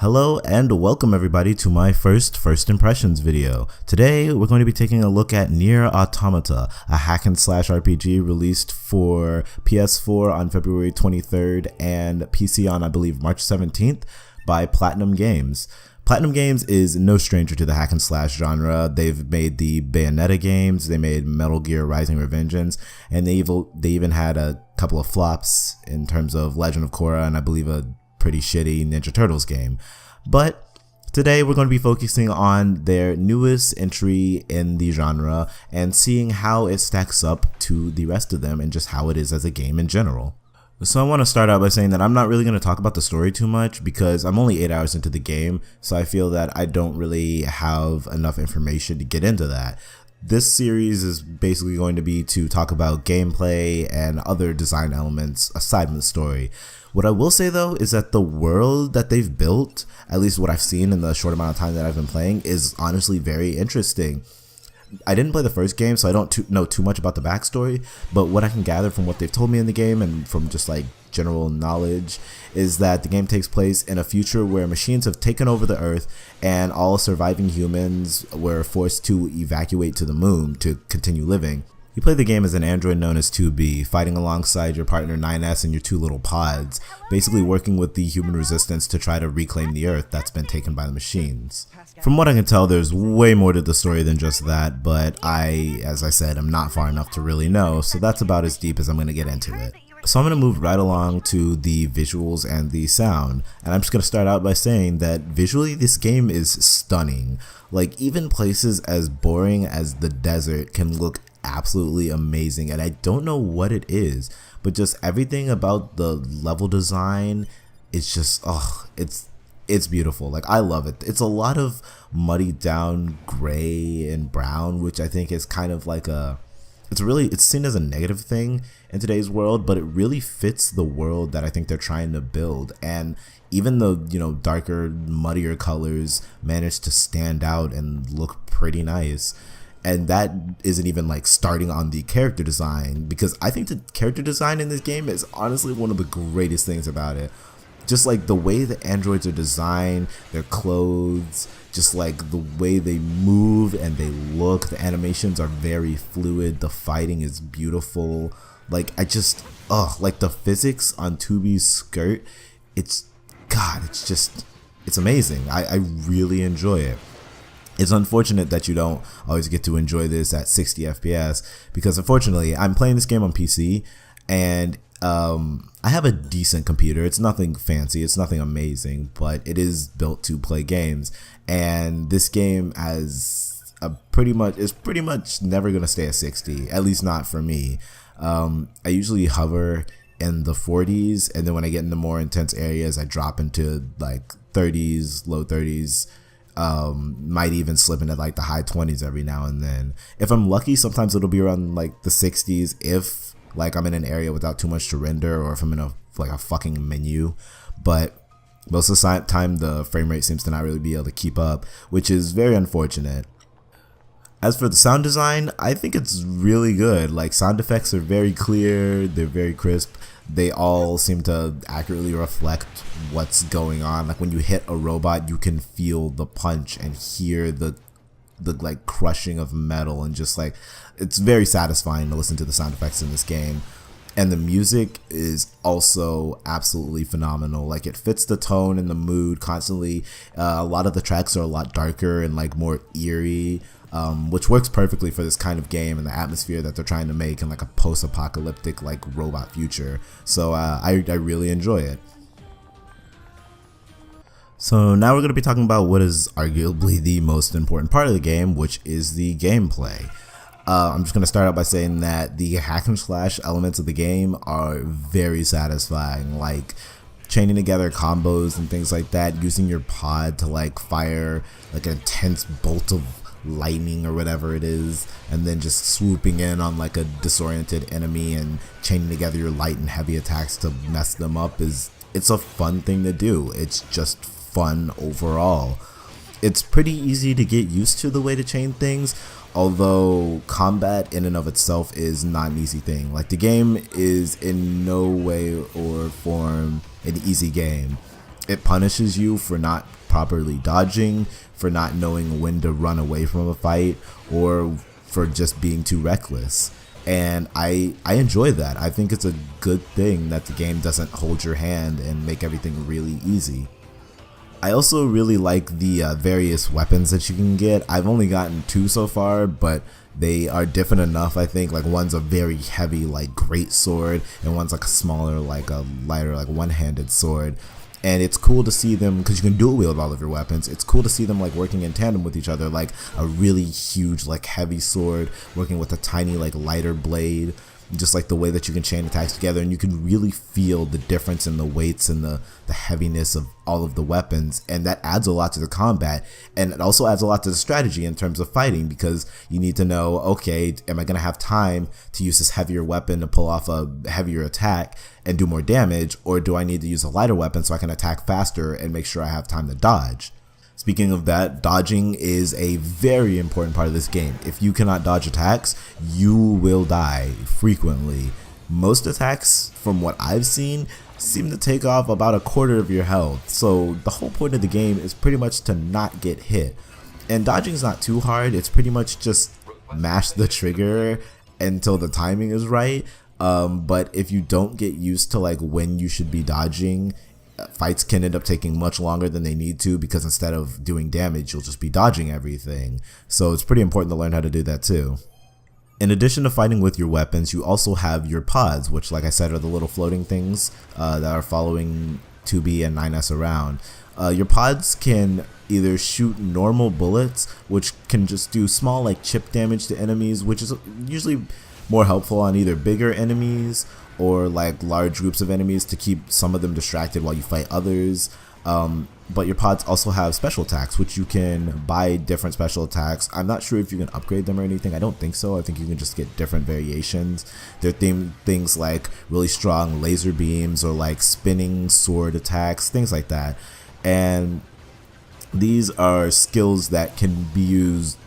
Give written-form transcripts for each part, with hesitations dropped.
Hello and welcome everybody to my first impressions video. Today we're going to be taking a look at NieR Automata, a hack and slash RPG released for PS4 on February 23rd and PC on I believe March 17th by Platinum Games. Platinum Games is no stranger to the hack and slash genre. They've made the Bayonetta games, they made Metal Gear Rising: Revengeance, and they even had a couple of flops in terms of Legend of Korra and I believe a pretty shitty Ninja Turtles game. But today we're going to be focusing on their newest entry in the genre and seeing how it stacks up to the rest of them and just how it is as a game in general. So I want to start out by saying that I'm not really going to talk about the story too much because I'm only 8 hours into the game, so I feel that I don't really have enough information to get into that. This series is basically going to be to talk about gameplay and other design elements aside from the story. What I will say though is that the world that they've built, at least what I've seen in the short amount of time that I've been playing, is honestly very interesting. I didn't play the first game, so I don't know too much about the backstory, but what I can gather from what they've told me in the game and from just like general knowledge is that the game takes place in a future where machines have taken over the Earth and all surviving humans were forced to evacuate to the moon to continue living. You play the game as an android known as 2B, fighting alongside your partner 9S and your two little pods, basically working with the human resistance to try to reclaim the Earth that's been taken by the machines. From what I can tell, there's way more to the story than just that, but as I said, I'm not far enough to really know, so that's about as deep as I'm going to get into it. So I'm going to move right along to the visuals and the sound, and I'm just going to start out by saying that visually this game is stunning. Like, even places as boring as the desert can look absolutely amazing, and I don't know what it is, but just everything about the level design is just, it's beautiful. Like, I love it. It's a lot of muddied down gray and brown, which I think is kind of like it's seen as a negative thing in today's world, but it really fits the world that I think they're trying to build. And even the, darker, muddier colors manage to stand out and look pretty nice. And that isn't even like starting on the character design, because I think the character design in this game is honestly one of the greatest things about it. Just like the way the androids are designed, their clothes, just like the way they move and they look, the animations are very fluid, the fighting is beautiful. Like, like the physics on 2B's skirt, it's amazing. I really enjoy it. It's unfortunate that you don't always get to enjoy this at 60 FPS because unfortunately I'm playing this game on PC and I have a decent computer. It's nothing fancy, it's nothing amazing, but it is built to play games, and this game is pretty much never gonna stay at 60, at least not for me. I usually hover in the 40s, and then when I get into more intense areas I drop into like 30s, low 30s. Might even slip into like the high 20s every now and then. If I'm lucky, sometimes it'll be around like the 60s if like I'm in an area without too much to render, or if I'm in a fucking menu. But most of the time the frame rate seems to not really be able to keep up, which is very unfortunate. As for the sound design, I think it's really good. Like, sound effects are very clear, they're very crisp. They all seem to accurately reflect what's going on. Like, when you hit a robot, you can feel the punch and hear the like crushing of metal, and just like, it's very satisfying to listen to the sound effects in this game. And the music is also absolutely phenomenal. Like, it fits the tone and the mood constantly. A lot of the tracks are a lot darker and like more eerie, which works perfectly for this kind of game and the atmosphere that they're trying to make in like a post-apocalyptic like robot future. So I really enjoy it. So now we're going to be talking about what is arguably the most important part of the game, which is the gameplay. I'm just going to start out by saying that the hack and slash elements of the game are very satisfying, like chaining together combos and things like that, using your pod to like fire like an intense bolt of lightning or whatever it is, and then just swooping in on like a disoriented enemy and chaining together your light and heavy attacks to mess them up. It's a fun thing to do. It's just fun overall. It's pretty easy to get used to the way to chain things, although combat in and of itself is not an easy thing. Like, the game is in no way or form an easy game. It punishes you for not properly dodging, for not knowing when to run away from a fight, or for just being too reckless. And I enjoy that. I think it's a good thing that the game doesn't hold your hand and make everything really easy. I also really like the various weapons that you can get. I've only gotten 2 so far, but they are different enough, I think. Like, one's a very heavy, like, great sword, and one's like a smaller, like a lighter, like one-handed sword. And it's cool to see them, because you can dual wield all of your weapons. It's cool to see them like working in tandem with each other, like a really huge, like heavy sword working with a tiny, like lighter blade. Just like the way that you can chain attacks together, and you can really feel the difference in the weights and the heaviness of all of the weapons, and that adds a lot to the combat, and it also adds a lot to the strategy in terms of fighting, because you need to know, okay, am I going to have time to use this heavier weapon to pull off a heavier attack and do more damage, or do I need to use a lighter weapon so I can attack faster and make sure I have time to dodge? Speaking of that, dodging is a very important part of this game. If you cannot dodge attacks, you will die frequently. Most attacks, from what I've seen, seem to take off about a quarter of your health. So the whole point of the game is pretty much to not get hit. And dodging is not too hard. It's pretty much just mash the trigger until the timing is right. But if you don't get used to like when you should be dodging, fights can end up taking much longer than they need to, because instead of doing damage, you'll just be dodging everything. So it's pretty important to learn how to do that too. In addition to fighting with your weapons, you also have your pods, which, like I said, are the little floating things that are following 2B and 9S around. Your pods can either shoot normal bullets, which can just do small like chip damage to enemies, which is usually more helpful on either bigger enemies or like large groups of enemies to keep some of them distracted while you fight others. But your pods also have special attacks, which you can buy different special attacks. I'm not sure if you can upgrade them or anything. I don't think so. I think you can just get different variations. There are things like really strong laser beams or like spinning sword attacks, things like that. And these are skills that can be used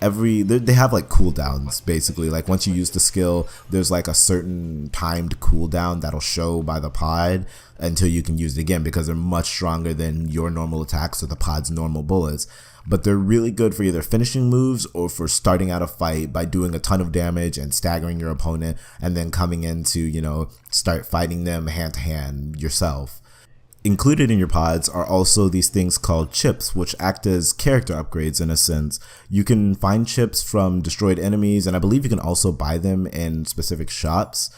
they have like cooldowns, basically. Like once you use the skill, there's like a certain timed cooldown that'll show by the pod until you can use it again, because they're much stronger than your normal attacks or the pod's normal bullets. But they're really good for either finishing moves or for starting out a fight by doing a ton of damage and staggering your opponent, and then coming in to, you know, start fighting them hand to hand yourself. Included in your pods are also these things called chips, which act as character upgrades in a sense. You can find chips from destroyed enemies, and I believe you can also buy them in specific shops.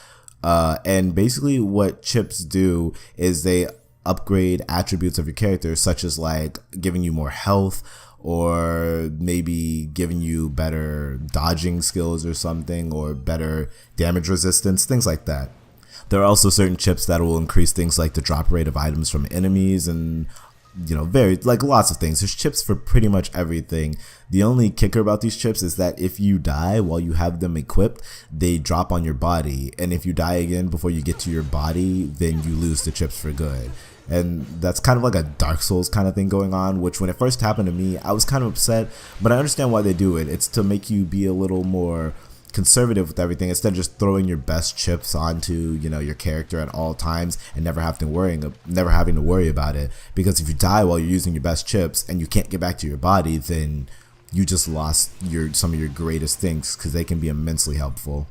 And basically what chips do is they upgrade attributes of your character, such as like giving you more health, or maybe giving you better dodging skills or something, or better damage resistance, things like that. There are also certain chips that will increase things like the drop rate of items from enemies, and you know, lots of things. There's chips for pretty much everything. The only kicker about these chips is that if you die while you have them equipped, they drop on your body, and if you die again before you get to your body, then you lose the chips for good. And that's kind of like a Dark Souls kind of thing going on, which when it first happened to me, I was kind of upset, but I understand why they do it. It's to make you be a little more conservative with everything, instead of just throwing your best chips onto, you know, your character at all times and never having to worry about it. Because if you die while you're using your best chips and you can't get back to your body, then you just lost some of your greatest things, because they can be immensely helpful.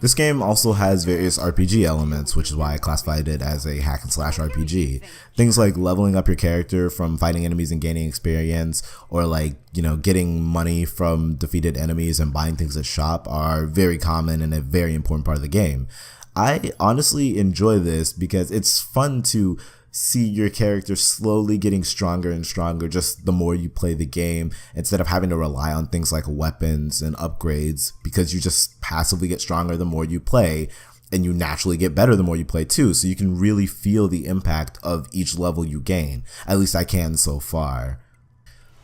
This game also has various RPG elements, which is why I classified it as a hack and slash RPG. Things like leveling up your character from fighting enemies and gaining experience, or like, you know, getting money from defeated enemies and buying things at shop are very common and a very important part of the game. I honestly enjoy this because it's fun to see your character slowly getting stronger and stronger just the more you play the game, instead of having to rely on things like weapons and upgrades, because you just passively get stronger the more you play, and you naturally get better the more you play too, so you can really feel the impact of each level you gain. At least I can so far.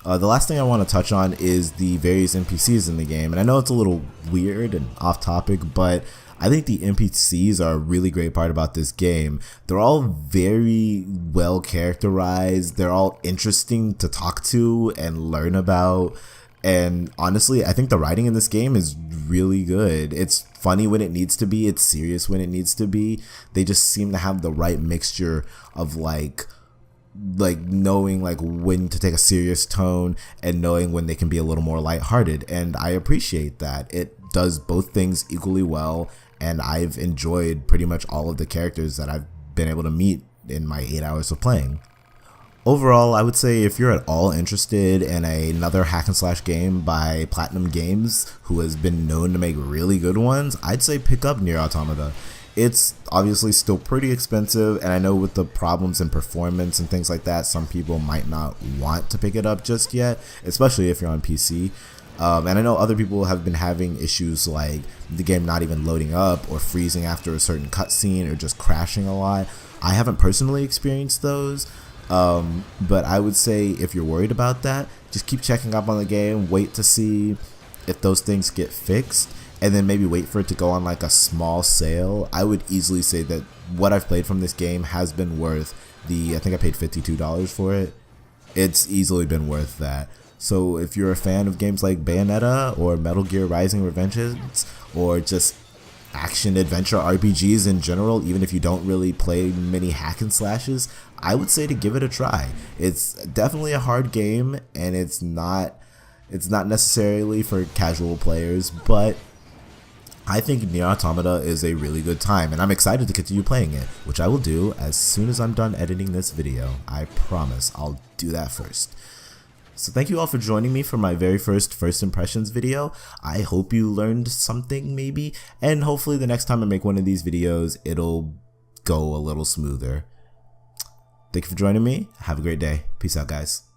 The last thing I want to touch on is the various NPCs in the game, and I know it's a little weird and off topic, but I think the NPCs are a really great part about this game. They're all very well characterized, they're all interesting to talk to and learn about, and honestly, I think the writing in this game is really good. It's funny when it needs to be, it's serious when it needs to be. They just seem to have the right mixture of like like knowing like when to take a serious tone and knowing when they can be a little more lighthearted, and I appreciate that. It does both things equally well, and I've enjoyed pretty much all of the characters that I've been able to meet in my 8 hours of playing. Overall, I would say if you're at all interested in another hack and slash game by Platinum Games, who has been known to make really good ones, I'd say pick up NieR Automata. It's obviously still pretty expensive, and I know with the problems in performance and things like that, some people might not want to pick it up just yet, especially if you're on PC. And I know other people have been having issues like the game not even loading up or freezing after a certain cutscene or just crashing a lot. I haven't personally experienced those, but I would say if you're worried about that, just keep checking up on the game, wait to see if those things get fixed, and then maybe wait for it to go on like a small sale. I would easily say that what I've played from this game has been worth I think I paid $52 for it. It's easily been worth that. So if you're a fan of games like Bayonetta or Metal Gear Rising: Revengeance, or just action adventure RPGs in general, even if you don't really play many hack and slashes, I would say to give it a try. It's definitely a hard game, and it's not necessarily for casual players, but I think NieR Automata is a really good time, and I'm excited to continue playing it, which I will do as soon as I'm done editing this video. I promise I'll do that first. So thank you all for joining me for my very first impressions video. I hope you learned something maybe, and hopefully the next time I make one of these videos, it'll go a little smoother. Thank you for joining me. Have a great day. Peace out, guys.